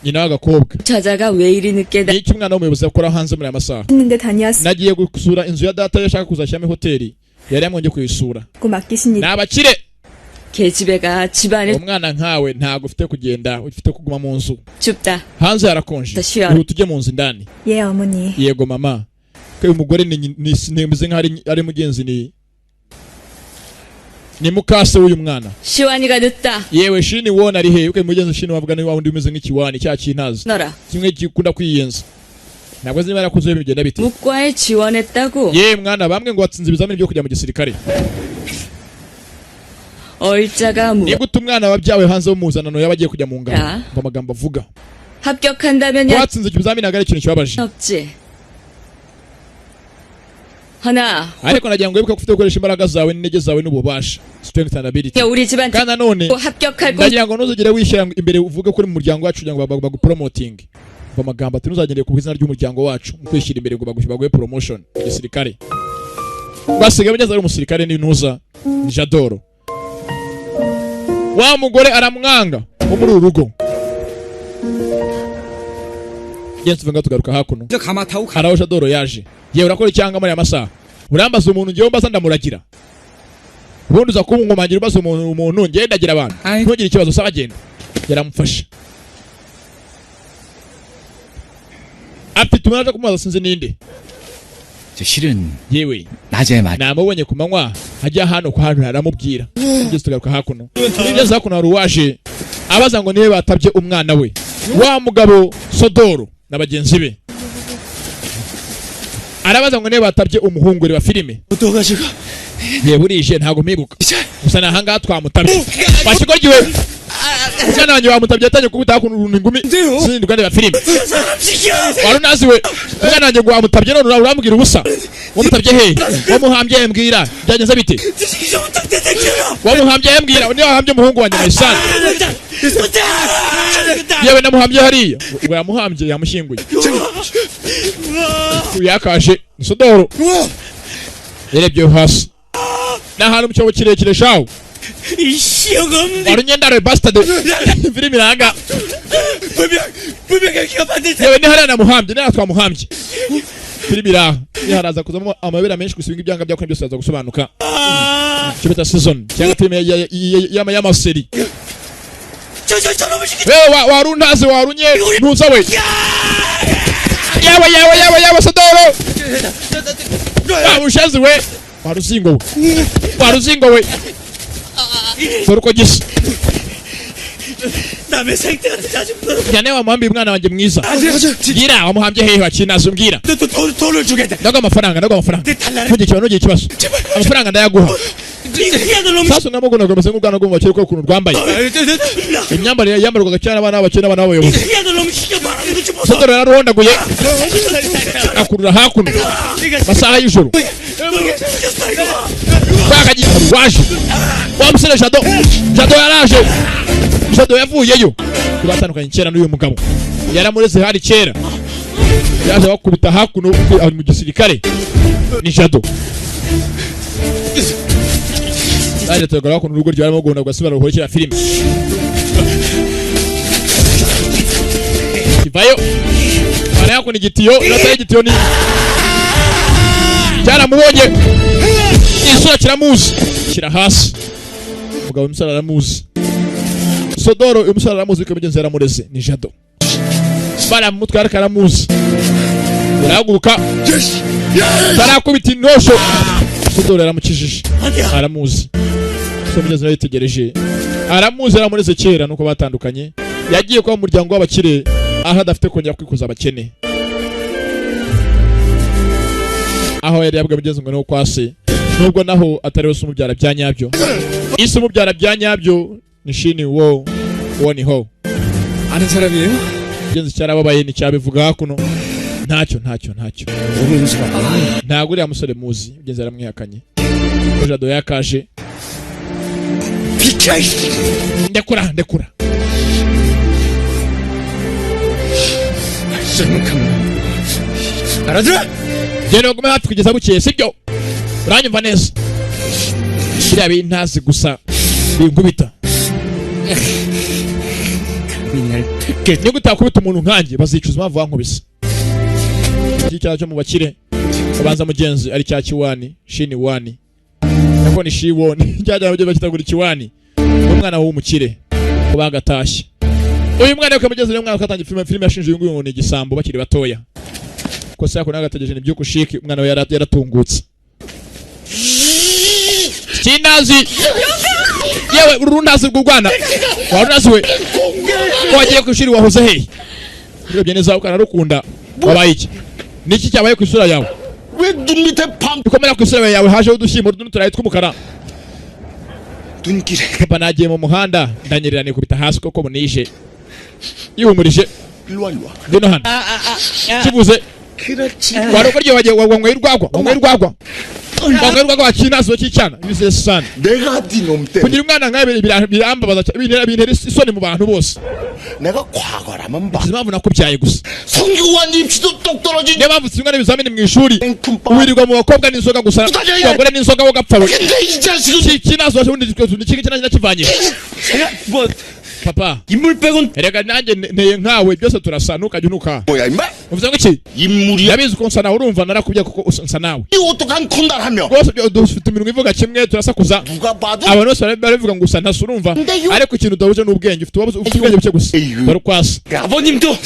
S1: nyina w'agakobwa
S4: 저자가 왜 이리 늦게
S1: ni iki umwana w'umuyobozi akora hanze muri aya masaha
S8: 했는데 다녀왔고
S1: nagiye gusura inzu ya data yashaka kuzashyiramo hoteli yari yamwongeye kuyisura
S8: 맡기신 일.
S1: ni abakire
S4: 계집애가 집안에
S1: umwana nkawe ntabwo ufite kugenda ufite kuguma mu nzu
S4: 춥다.
S1: hanze harakonje
S4: Ndashyira.
S1: ubu tujye mu nzu indani
S8: 예 어머니.
S1: yego mama ko uyu mugore nimeze nk'aho ari mugenzi ni mukase w'uyu mwana
S4: 시완이가 늦다.
S1: yewe Shini wona ari he uko mugenzi Shini wavuga ni wa wundi umeze nk'ikiwani cya kintazi
S4: 너라.
S1: kimwe gikunda kwiyenza ntabwo zima yarakuze bigenda biti
S4: 무과에 지원했다고.
S1: ye mwana bamwe ngo watsinze ibizamini byo kujya mu gisirikare
S4: 얼자가 뭐
S1: ni gute umwana wabyawe hanze w'umuzanano yaba agiye kujya mu ngabo
S4: Ya.
S1: ngo amagambo avuga
S4: 합격한다면
S1: ko watsinze ibizamini ntabwo ari ikintu kibabaje
S4: 없지. 하나.
S1: ariko nagira ngo wibuke ko ufite gukoresha imbaraga zawe n'intege zawe n'ububasha strength and ability
S4: 야, 우리 집안
S1: kandi nanone
S4: 또 합격할 거.
S1: ndagira ngo ntuzigere wishyira imbere uvuge ko uri mu muryango wacu kugira ngo bagupromoting ngo amagambo ati ntuzagendere ku izina ry'umuryango wacu mu kwishyira imbere ngo baguhe promotion mu gisirikare basigaye bageze ari umusirikare n'intuza ni Jadoro wa mugore aramwanga wo muri uru rugo Jensi venga tugaruka hakuno
S3: 저 가마 타고 가.
S1: haraho Jadoro yaje yewe urakora icyanga muri aya masaha urambaza umuntu ngewe mbaza ndamuragira ubundi uza kunkomangira ubaza umuntu ngewe ndagira abantu
S3: Aye.
S1: ntugire ikibazo usaba agenda yaramufasha afite umuntu aje kumubaza sinzi ninde
S5: 저 실은
S1: yewe
S5: 낮에 말
S1: namubonye ku manywa hajya hano kwa hano aramubwira ngeze tugaruka hakuno ngeze hakuno hari uwaje abaza ngo niwe batabye umwana we wa mugabo Sodoro na bagenzi be arabaza ngo niwe batabye umuhungure wa filime
S3: 또 가지고
S1: ye burije ntago mpibuka gusa na hangaha twamutabye bashigorgiwe umwana wanjye bamutabye atanye kubita hakuno ingumi sinzi rwanda filime wari unaziwe umwana wanjye ngo wamutabye none urambwira ubusa wamutabye he wamuhambye mbwira byagenze bite wamuhambye mbwira niyo wahambye umuhungu wanjye Maisani yewe namuhambye hariya ngo yamuhambye yamushyinguye yakaje Sodoro yarebye hasi n'ahantu mu cyobo kirekire shawo
S3: 이 시험없는
S1: wari unyendaro bastard filime iranga
S3: 분명 기가 반대.
S1: yewe ni hariya namuhambye niyo twamuhambye filimi iraha yaharaza kuzamo amabera menshi gusa ibyanga byakora byose aza gusobanuka cyo bita season cyangwa filime y'amaseri waruntaze warunye ntuza we yawe Sodoro ushazi we waruzingo we dore uko gisa
S3: 남의 생태한테 자식들
S1: nyane wamuhambiye umwana wanjye mwiza gira wamuhambye hehe wakinazo mbwira
S3: 돈을 주겠다
S1: ndago amafaranga ntugire ikibazo amafaranga ndayaguha sasa namugona ngo masengu bwana gumva cyeko kuntu rwambaye imyambarire yambarwaga cyane abana b'abakene abana b'abayobozi Sodoro yararondaguye akurura hakuno masaha y'ijoro bakagira waje wamusere Jado yaraje Jado yavuyeyo kubatandukanye kera n'uyu mugabo yaramureze hari kera yaje bakubita hakuno mu gisirikare ni Jado Naje tegura ko n'urugo ryarimo gunda gasibara ruhorikira filime Kivayo Ara ko ni gitiyo nataye gitiyo ni Cyara mubonye Isura kiramuzi kira hasi Mugabo umusara aramuzi Sodoro umusara aramuzi ko bigenze yaramureze ni Jado Bara mutwe arakaramuzi Uraguruka Tarakubita inosho Sodoro yaramukijije aramuzi Somigeze yitegereje aramuzi aramureze kera nuko batandukanye yagiye kwa muryango w'abakire aho adafite kongera kwikuza abakene aho yari yabwe bigeze ngo no kwase nubwo naho atari wese umubyara byanyabyo isi umubyara byanyabyo ni shini wo ni ho
S3: 아는 사람이에요?
S1: genzi cyarababaye ni cyabivuga hakuno ntacyo ntago uri amusore muzi genzi yaramwihakanye Jado yakaje ndekura
S3: 알아들어?
S1: genda gume hafi kugeza bukeye sibyo uranyumva neza biriya bintazi gusa bingubita niyo gutakubita umuntu nkanjye bazicuza impamvu wankubise iki cyaha cyo mu bakire babanza mugenzi ari cya kiwani shini wani nako ni shiwoni cyajya mu gihe bakitagura ikiwani umwana w'umukire ko bagatashye uyu mwana ko mugeze umwana ukatangira filime yashinje uyu nguyu ni igisambo bakiri batoya ko sako nagategeje ni byuko shiki umwana we yaratungutse Kinazi yewe urundazi rw'Rwanda warunazi we wagiye kushiri wahoze he urebye neza ukanarukunda wabaye iki niki cyabaye ku isura yawe
S3: 왜 눈 밑에 밤
S1: ikomera ku isura yawe haje udushimo n'uturayi tw'umukara
S3: 눈길에
S1: banagiye mu muhanda ndanyererane kubita hasi koko munije yihumurije
S3: 일로 와
S1: ngeno hano kibuze
S3: 그렇지
S1: waroko ryo wagiye wangwe irwagwa wakinazo cy'cyana bize sana
S3: 내가 네놈 때문에
S1: kugira umwana nkabe birambabaza bintera isoni mu bantu bose
S3: 내가 과거라면 봐
S1: impamvu nakubyaye gusa
S3: 성교관 입시도 똑 떨어진
S1: niyo mpamvu tsimwana ibizamini mu ishuri
S3: 땡품빵
S1: wirirwa mu bakobwa n'inzoga gusa abagore n'inzoga wo gapfa we
S3: 근데 이 자식은
S1: kinazo waje iki kinakivanye
S3: 제가 뭐
S1: papa
S3: 인물 빼곤
S1: erega nanjye nteye nkawe byose turasa ntukajya unuka
S3: 뭐야 임마
S1: uvuze ngo iki
S3: 인물이야
S1: yabizi ko nsa nawe urumva narakubye kuko usa nawe
S3: 이 오똑한 콘달하며
S1: rwose dufite iminwa ivuga kimwe turasakuza
S3: 누가 봐도
S1: abantu bose baravuga ngo usa ntasa urumva ariko ikintu udahuje n'ubwenge ufite ubwenge buke gusa dore ukwasa
S3: 아버님도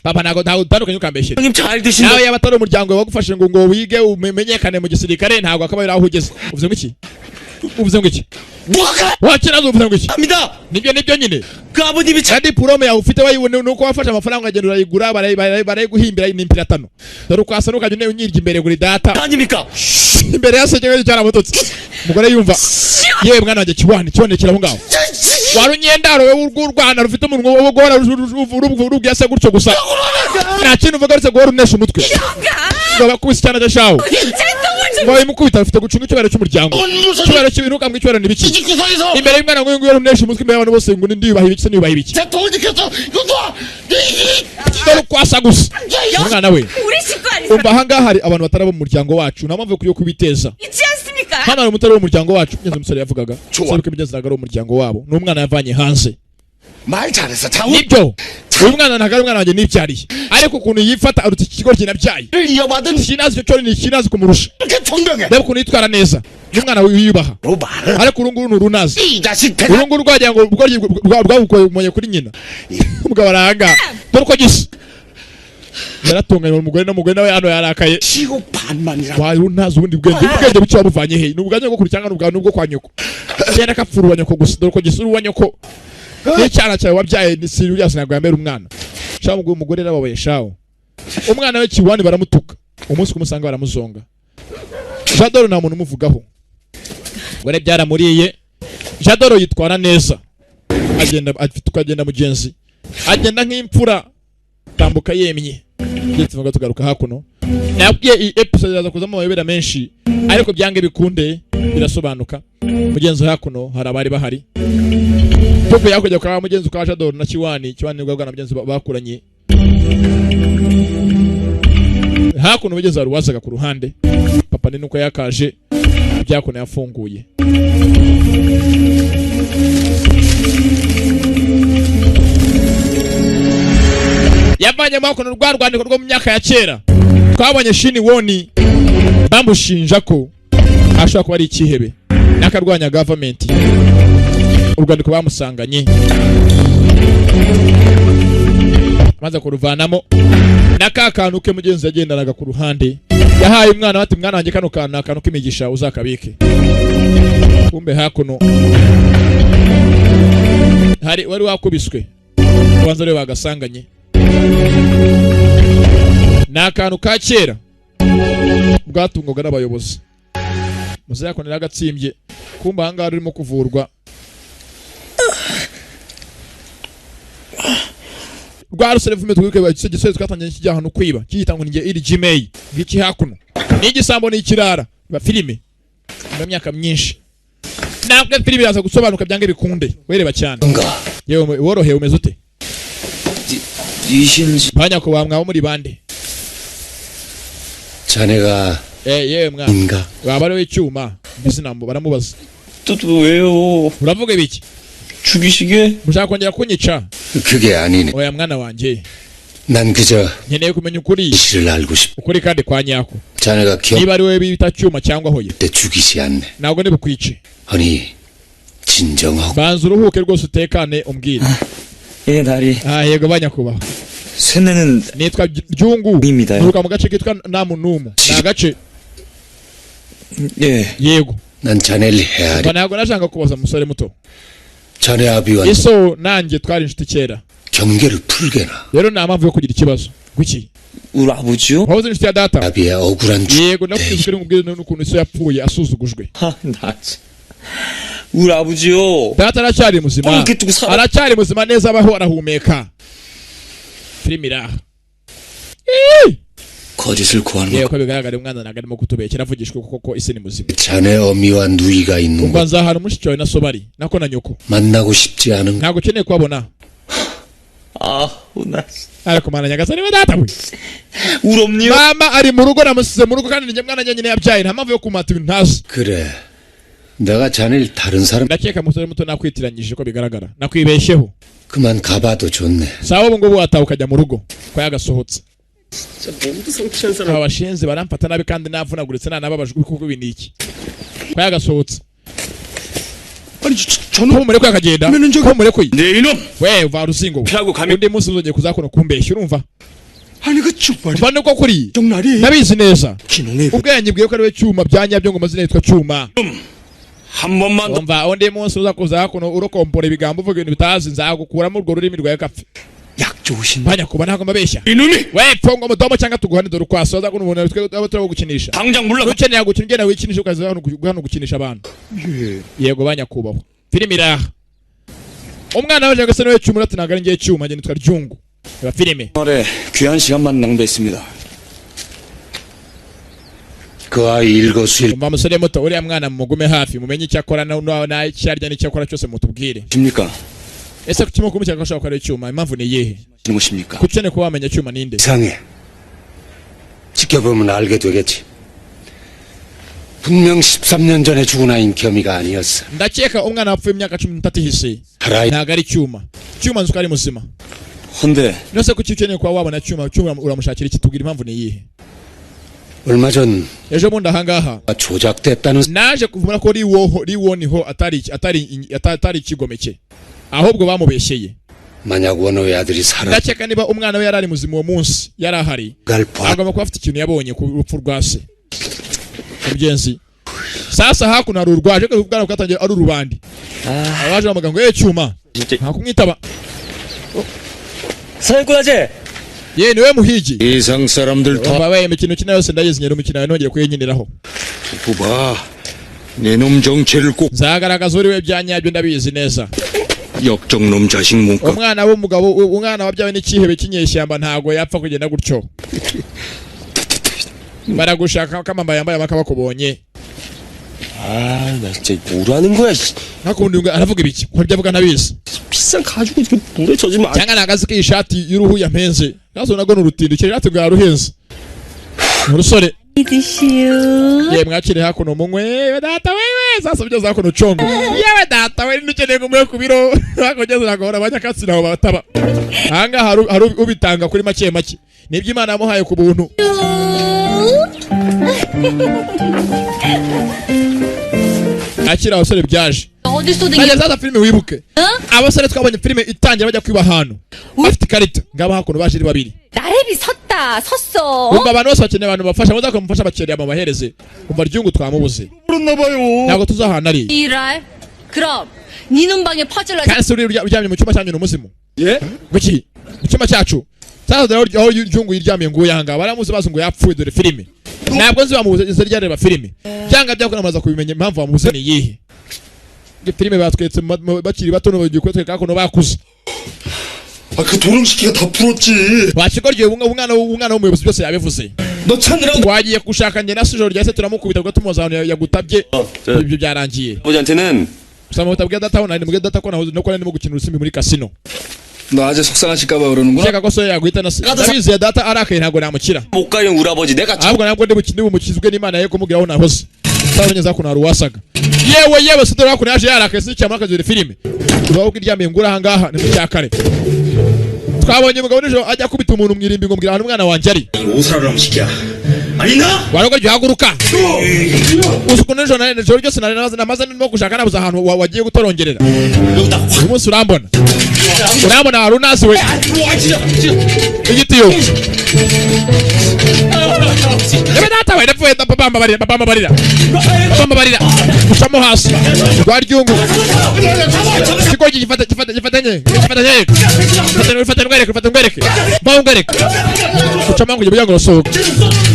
S1: papa ntago utandukanye ukambeshyira
S3: 형님 잘 드신다
S1: nawe yaba atari umuryango wagufashe ngo wige umenyekane mu gisirikare ntago akaba yari aho ugeze uvuze ngo iki
S3: 뭐가
S1: wakinazo uvuze ngo iki
S3: 합니다
S1: nibyo nyine
S3: 그 아버님이 잘
S1: kandi diplome yawe ufite wayibone nuko wafashe amafaranga agenda urayigura barayiguhimbira n'impira tano dore ukwasa nukajya unyirya imbere buri data
S3: 아닙니까
S1: imbere yasekewe cyaramututse umugore yumva yewe mwana wanjye kibonekera aho ngaho wari unyendaro we w'Urwanda rufite umunwa wo guhora rubwiyase gutyo gusa nta kintu uvuga uretse guhora unesha umutwe ngo bakubise cyane cyashaho ngo imukubita ufite gucunga icyubahiro cy'umuryango icyubahiro cy'ibintu ukambwa icyubahiro n'ibiki
S3: 구석에서
S1: imbere y'umwana ngo nguyu unesha umutwe imbere y'abantu bose ngo ndiyubaha ibiki se niyubaha ibiki
S3: 제 돈을 지켰어 이거 놔
S1: dore ukwasa gusa umwana we
S4: 우리 식구 아니세요?
S1: umva ahangaha hari abantu batarabo mu muryango wacu nta mpamvu yo kubiteza
S4: 있지 않습니까?
S1: hano hari umutari w'umuryango wacu kugeza umusore yavugaga sebuke bigeze ntabwo ari umuryango wabo n'umwana yavanye hanze
S3: 말 잘했어. 장우.
S1: nibyo uyu mwana ntabwo ari umwana wanjye nibyariye ariko ukuntu yifata aruta ikigori kinabyaye
S3: 를 이어받은
S1: kinazi icyo cyori ni kinazi kumurusha
S3: 이렇게 존경해.
S1: reba ukuntu yitwara neza uyu mwana wiyubaha
S3: 로 말을.
S1: ariko uru nguru ni urunazi
S3: 이 자식
S1: uru
S3: 대단.
S1: nguru rwagira ngo rwabukoye kuri nyina umugabo aranga dore uko gisa yaratunganye umugore n'umugore nawe hano yarakaye
S3: 치고 반만이라.
S1: wayi urunazi ubundi ubwenge buke wabuvanye he ni ubwanjye bwo kuri cyangwa n'ubwawe n'ubwo kwa nyoko genda kapfura uwa nyoko gusa dore uko gisa uruwa nyoko n'icyana cyawe wabyaye ni siri uriya sinago yambera umwana shaho ngo umugore n'ababaye shaho umwana we kiwani baramutuka umunsi kumusanga baramuzonga Jadoro nta muntu umuvugaho gore byaramuriye Jadoro yitwara neza agenda afite ukagenda mugenzi agenda nk'imfura tambuka yemye yitvuga tugaruka hakuno nabwiye iyi episode yaza kuzamo amayobera menshi ariko byange bikunde birasobanuka mugenzi hakuno hari abari bahari Popo yakujya kwa mugenzi kwa Jadoro na Kiwani nibwo bwana mugenzi bakuranye hakuno mugenzi wari wazaga ku ruhande papa ni nuko yakaje byakuno yafunguye yavanye makuno rwa rwandiko rwo mu myaka ya kera twabonye Shini Woni bamushinja ko ashobora kuba ari ikihebe n'akarwanya government urwandiko bamusanganye maze kuruvanamo n'akakantu ke mugenzi yagendanaga ku ruhande yahaye umwana bati mwana wanjye kano kantu k'imigisha uzakabike kumbe hakuno hari wari wakubiswe ubanza rero bagasanganye n'akantu ka kera bwatungwaga n'abayobozi muzayakonera agatsimbye kumba ahangaha urimo kuvurwa rwa ruserevume twikwe gisozi twatangiye kijyaha no kwiba kiyitanga ninge iri Gmail ngiki hakuno n'igisambo n'ikirara ba filime mu myaka myinshi nakwe filime yaza gusobanuka byange bikunde wereba cyane yewe worohewe umeze ute
S3: 이신지.
S1: banya ko bamwaho muri bande
S6: 자네가
S1: yewe mwana
S6: 인가?
S1: baba ari w'icyuma bizinambo baramubaza
S3: 또 왜요?
S1: uravuga biki
S3: 죽이시게?
S1: mushaka kongera kunyica
S6: 그게 아니네.
S1: oya mwana wanjye
S6: 난 그저
S1: nkeneye kumenya ukuri
S6: 이실을 알고 싶.
S1: ukuri kandi kwa nyako
S6: 자네가 기억
S1: niba ari wowe bita cyuma cyangwa hoye
S6: 때 죽이지 않네.
S1: ntabwo ntibukwice
S6: 아니 진정하고
S1: banza uruhuke rwose utekane umbwire
S3: 예, 다리.
S1: yego banyakubaha
S3: 쇠뇌는
S1: nitwa Ryungu
S3: Nimida.
S1: nturuka mu gace kitwa Namunumu ni agace
S3: 예.
S1: yego
S6: 난 자네를 헤아리.
S1: mba ntabwo nashaka kubaza umusore muto
S6: 자네 아비와
S1: iso nanjye twari inshuti kera
S6: 경계를 풀게나.
S1: rero nta mpamvu yo kugira ikibazo kuki
S3: 우리 아버지요?
S1: wahoze inshuti ya data
S6: 아비의 억울한 죽.
S1: yego nakubwira umubwire n'ukuntu iso yapfuye asuzugujwe
S3: 하, 나 참. 우리 아버지요.
S1: data aracyari muzima
S3: 이렇게 두고 살아.
S1: aracyari muzima neza abaho arahumeka filime iraha
S6: 거짓을 구하는
S1: yewe
S6: 것.
S1: ko bigaragara umwana ntabwo arimo kutubekera avugishwa kuko isi ni muzima
S6: 자네 어미와 누이가 있는
S1: umva
S6: 곳
S1: nzahana mushiki wawe na sobari nako na nyoko
S6: 만나고 싶지 않은
S1: ntabwo ukeneye kubabona
S3: 아, 나.
S1: ariko mana nyagasani we data we
S3: 우리 엄니요?
S1: mama ari mu rugo namusize mu rugo kandi ninjye mwana nyine yabyaye nta mpamvu yo kumata ibintu ntazi
S6: 그래. 내가 자네를 다른 사람
S1: ndakeka musore muto nakwitiranyije ko bigaragara nakwibeshyeho
S6: 그만 가봐도 좋네.
S1: sawa ubu ngubu wataha ukajya mu rugo ko yagasohotse aba bashinzi baramfata nabi kandi navunaguritse nanababajwe kuko ibi ni iki ko yagasohotse
S3: 아니,
S1: ko
S3: 저는
S1: mumureko yakagenda
S3: Mene njye-
S1: ko mumureko
S3: 내 이놈.
S1: we va rusingo
S3: 피하고 가면
S1: undi munsi uzongeye kuzakuno kumbeshya urumva
S3: 아니 그 정말
S1: mva nuko kuri
S3: 정날이
S1: ndabizi neza
S3: 기농의
S1: ubwenge bwiwe ko ari we cyuma bya nyabyo ngo amazina yitwa cyuma
S3: 한 번만 더
S1: umva undi munsi uza kuza kuno urokompora ibigambo uvuga ibintu bitazi nzagukuramo urwo rurimi rwawe kapfe
S3: 약 좋으신
S1: mpanya kuba ntabwo mbabeshya
S3: 이놈이
S1: we pfongo mudomo cyangwa tuguhane dore ukwaso uza kuno umuntu twe turabo gukinisha
S3: 당장 물러가.
S1: ukeneye gukina ugenda wikinisha ukaza hano gukinisha abantu
S3: 예.
S1: yego banyakubahwa filime iraha umwana waje agasa niwe cyuma ati ntabwo ari ngiye cyuma njye nitwa Ryungu reba filime
S3: 말에 귀한 시간만 낭비했습니다.
S6: 그 아이 일거수일
S1: umva musore muto uriya mwana mugume hafi mumenye icyo akora n'icyarya n'icyo akora cyose mutubwire
S3: 십니까?
S1: ese ku kimwe kumukeka ko ashobora kuba ari icyuma impamvu ni iyihe
S3: 하시는 것입니까?
S1: kuko ukeneye kuba wamenya cyuma ninde
S6: 이상해. 지켜보면 알게 되겠지. 분명 13년 전에 죽은 아인 겸이가 아니었어.
S1: ndakeka umwana wapfuye imyaka 13 ihise
S6: 살아있
S1: ntabwo ari cyuma cyuma nzi ko ari muzima
S3: 헌데
S1: nose ko ukeneye kuba wabona cyuma uramushakira iki tubwira impamvu ni iyihe
S6: 얼마 전
S1: ejo bundi ahangaha
S6: 조작됐다는
S1: naje kuvumura ko riwo niho atari ikigomeke ahubwo bamubeshyeye
S6: 만약 원호의 아들이 살아
S1: ndakeka niba umwana we yarari muzima uwo munsi yarahari
S6: 갈 봐.
S1: agomba kuba afite ikintu yabonye ku rupfu rwa se mugenzi sasa hakuno hari urwaje ko ubwana bwatangiye ari urubandi abaje bamaga ngo cyuma nta kumwitaba
S3: 사냥꾼아재
S1: ye niwe muhigi
S6: 이상 사람들 다
S1: babaye imikino kina yose ndayizi nyero umukino nongeye kuyinyiniraho
S6: 봐. 내놈 정체를 꼭
S1: nzagaragaza uri we byanyabyo ndabizi neza
S6: 역적놈 자식 문과
S1: umwana w'umugabo umwana wabyawe n'ikihebe cy'inyeshyamba ntago yapfa kugenda gutyo baragushaka kamamba yambaye amakabakubonye
S3: 아나 진짜 뭐라는 거야
S1: nakundi ngo aravuga ibiki ko byavuga nabizi
S3: 비싼 가지고 이렇게 물에 젖으면 안
S1: cyangwa nagaze ko ishati y'uruhu yampenze nazo nago n'urutindukire ati bwa ruhenze urusore ye mwakire hakuno munywe data wewe sasa byo zakuno congo yewe data we nukeneye ngumwe ku biro bakogeze nagora abanyakatsi naho bataba hanga hari ubitanga kuri make make nibyo Imana yamuhaye ku buntu akira abasore byaje najya zaza filime wibuke abasore twabonye filime itangira bajya kwiba ahantu bafite ikarita ngaba hakuno baje ari babiri
S9: 나래비 섰어.
S1: umva abantu bose bakeneye abantu bafasha muza kumufasha bakiriya babahereze umva ryungu twamubuze ntabwo tuzahana ari
S9: 이랄. 그럼 네 눈방에 퍼즐러.
S1: kandi se uryamye mu cyumba cyanyu n'umuzimu
S3: 예?
S1: kuki mu cyumba cyacu sasa aho ryungu yiryamiye ngo yanga baramuzi bazi ngo yapfuye dore filime ntabwo nzi bamubuze izo ryareba filime byanga byakora amaza kubimenya impamvu bamubuze ni iyihe filime batwetse bakiri bato n'abagikwe kakono bakuze
S3: 아그 도롱시키가 다 풀었지
S1: wakigorye umwana w'umuyobozi byose yabivuze
S3: 너 찾느라고
S1: wagiye gushaka njye na sijoro ryase turamukubita ubwo tumuza ahantu yagutabye ibyo byarangiye
S3: 아버지한테는
S1: usama utabwiye data nari mubwiye data ko nahoze no ko narimo gukina urusimbi muri kasino
S3: 너 아재 속상하실까봐 그러는구나
S1: ushaka ko so yaguhita na ndabizi data arakaye ntabwo namukira
S3: 못 가요 우리 아버지 내가
S1: ahubwo nabwo ndi bumukizwe n'Imana ye kumubwira aho nahoze sabanyeza kuno hari wasaga yewe sidora kuno yaje yarakaye si cyamaka zire filime ubaho kiryamiye ngura hangaha ni mu cyakare twabonye umugabo nijoro ajya kubita umuntu mwirimbi ngo mbwira ahantu umwana wanjye ari
S3: 오사라람 시키야 아니나?
S1: warogo gihaguruka usukuno nijoro ryose namaze no gushaka nabuze ahantu wagiye gutorongerera uyu munsi urambona hari unazi we igitiyo yewe data we nepfuye bambabarira gucamo hasi rwa ryungu kikogi gifatanye ngwereke gucamo ngo ujye ngo usohoke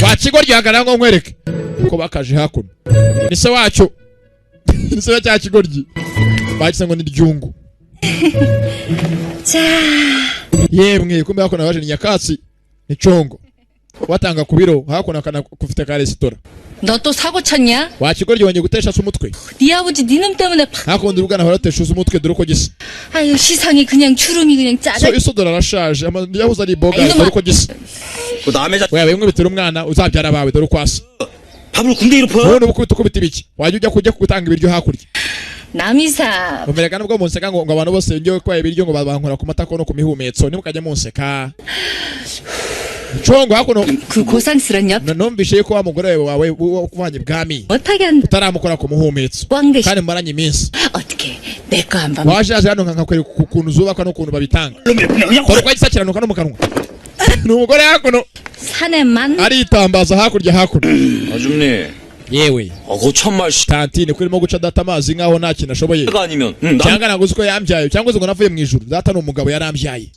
S1: wakigo ryahagarara ngo nkwereke uko bakaje hakuno ni se wacyo ni se cya kigoryi bagise ngo ni ryungu yemwe kumbe hakuno baje ni nyakatsi ni congo watanga ku biro hakuno kana kufite ka resitora
S9: 너 또 사고 쳤냐?
S1: wakigoryi wongeye gutesha umutwe
S9: 네 아버지 네 놈 때문에
S1: hakundi urugana horatesha umutwe dore uko gisa
S9: 아유 시상이 그냥 주름이 그냥
S1: so
S9: 짜져.
S1: isodora arashaje yahuze ari boga dore uko gisa
S3: 그 남의 자
S1: wewe bimwe bitera umwana uzabyara bawe dore uko asa
S3: 밥을 군대기로 퍼?
S1: wowe ukubita ibiki wajya kujya gutanga ibiryo hakurya
S9: 남이사.
S1: mumereka nubwo munseka ngo abantu bose ngiye kwaye ibiryo ngo babankora ku matako no ku mihumetso nimukajya munseka congo hakuno
S9: 그 고상스런 옆
S1: numvise ko wa mugore wawe kuvanye bwami
S9: 못하게 한
S1: utaramukora ku muhumetso
S9: 왕대시.
S1: kandi mumaranye iminsi
S9: 어떻게 내 거 한 번.
S1: waje hano nkakwereka ukuntu zubakwa n'ukuntu babitanga dore ko gisakiranuka no mu kanwa ni umugore hakuno
S9: 사내만.
S1: aritambaza hakurya hakuno
S3: 아줌니
S1: yewe
S3: 어거 천말 씨
S1: tantine kurimo guca data amazi nkaho nta kintu ashoboye
S3: 가 아니면 남
S1: cyangwa naguze ko yambyaye cyangwa se ngo navuye mu ijuru data ni umugabo yarambyaye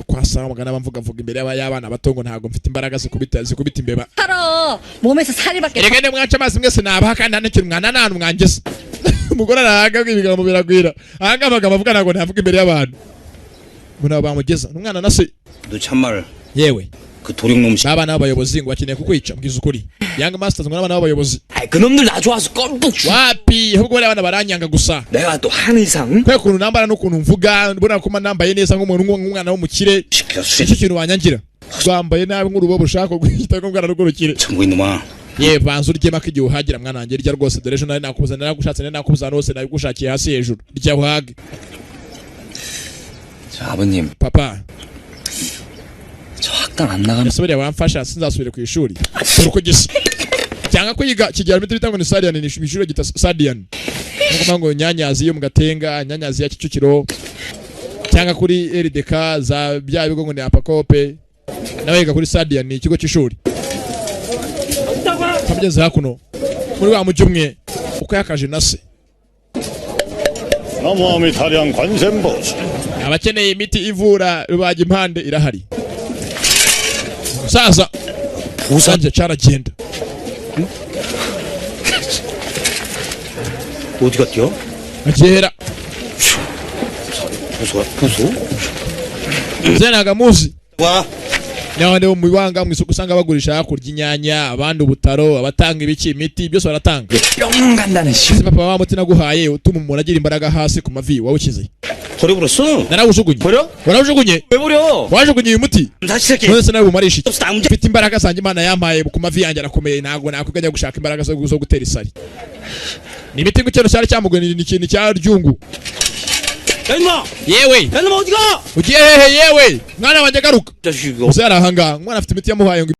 S1: kwasa mugana bamvuga imbere y'abana bato ngo ntago mfite imbaraga zikubita imbeba
S9: 살아. 몸에서 살이 밖에.
S1: erega mwaca amazi mwese nabaha kandi ntanikira umwana nta numwangeza umugore arahaga ibigambo biragwira ahanga amagambo avuga ntago ntavuga imbere y'abantu ngo nabo bamugeza n'umwana na se
S3: 너 참말
S1: yewe
S3: 그 도령놈 씨
S1: n'abana b'abayobozi ngo bakeneye kukwica mbwiza ukuri Young Masters ngo n'abana b'abayobozi
S3: 아이 그놈들 나 좋아서 껌뻑 주
S1: wapi ahubwo bari abana baranyanga gusa
S3: 내가 또 하는 이상
S1: kwe kuntu nambara n'ukuntu mvuga mbona ko nambaye neza nk'umuntu nk'umwana w'umukire
S3: 시켜
S1: icyo
S3: 수리
S1: kintu wanyangira rwambaye nabi nk'urubo bushaka guhita ngwana rugurukire
S3: 전부 이놈아
S1: ye banzu ryemaka igihe uhagira mwana wanjye rya rwose dore ejo nari nakubuza nari nagushatse nari nakubuza hose nabigushakiye hasi hejuru rya uhage
S5: 저 아버님
S1: papa
S5: 저 학당 안 나가면
S1: yasubiriye wamfasha sinzasubire ku ishuri dore uko gisa cyangwa kwiga kigera mitwe bitangwa ni Sadian ni ishuri gita Sadian nuko ngo nyanyazi yo mu Gatenga nyanyazi ya Kicukiro cyangwa kuri RDK za bya bigo ngo ni apakope nawe yiga kuri Sadian ni ikigo cy'ishuri kamugeze hakuno muri wa mujyi umwe uko yakaje na se
S2: 남아미 다량 관셈보시
S1: abakeneye imiti ivura rubaga impande irahari saza usanje caragenda
S3: 어디 갔대요?
S1: agera
S3: 부서?
S1: zenaga muzi
S3: 와.
S1: n'abandi bo mu bibanga mu isoko usanga bagurisha hakurya inyanya abandi ubutaro abatanga ibiki imiti byose baratanga
S5: 뿅 간다는 시.
S1: papa wa muti naguhaye utuma umuntu agira imbaraga hasi ku mavi wawukize
S3: 버려버렸어?
S1: narawujugunye
S3: 버려?
S1: warawujugunye
S3: 왜 버려?
S1: wajugunye uyu muti
S3: 다시 새끼.
S1: none se nawe bumarisha iki
S3: 나 문제.
S1: mfite imbaraga zanjye Imana yampaye ku mavi yanjye arakomeye ntabwo nakwiganya gushaka imbaraga zo gutera isari ni imiti ngo ikintu cyari cyamugoye ni ikintu cya ryungu
S3: 야 임마!
S1: yewe
S3: 야 임마 어디 가?
S1: ugiye hehe yewe mwana wanjye garuka
S3: 자식 이거.
S1: gusa yari ahangaha umwana afite imiti yamuhaye ngo